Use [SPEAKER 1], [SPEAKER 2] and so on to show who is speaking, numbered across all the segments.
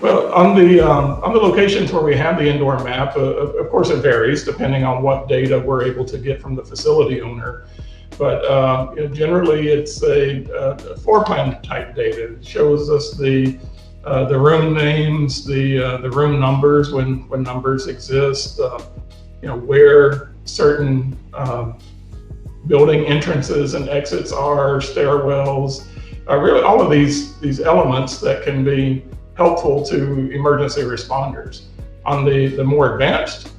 [SPEAKER 1] Well, on the locations where we have the indoor map, of course it varies depending on what data we're able to get from the facility owner. But generally, it's a floor plan type data. It shows us the room names, the room numbers when numbers exist. Where certain building entrances and exits are, stairwells, really all of these elements that can be helpful to emergency responders. On the more advanced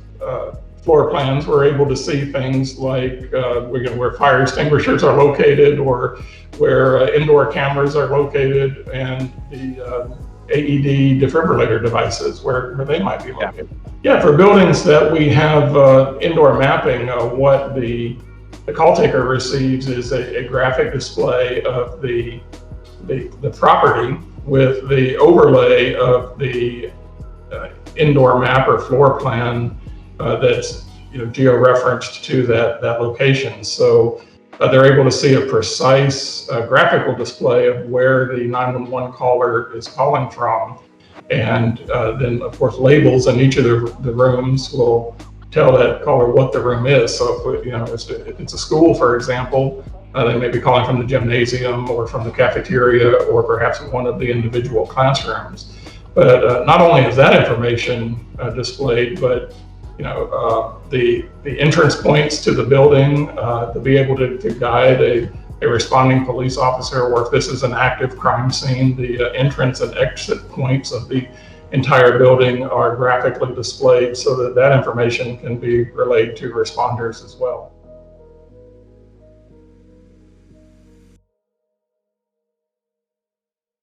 [SPEAKER 1] floor plans, we're able to see things like where fire extinguishers are located, or where indoor cameras are located, and the AED defibrillator devices, where they might be located. Yeah, for buildings that we have indoor mapping, what the call taker receives is a graphic display of the property with the overlay of the indoor map or floor plan that's geo-referenced to that location. So they're able to see a precise graphical display of where the 911 caller is calling from. And then, of course, labels in each of the rooms will tell that caller what the room is. So if it's a school, for example, they may be calling from the gymnasium or from the cafeteria or perhaps one of the individual classrooms. But not only is that information displayed, but the entrance points to the building to be able to guide a responding police officer, or if this is an active crime scene, the entrance and exit points of the entire building are graphically displayed so that information can be relayed to responders as well.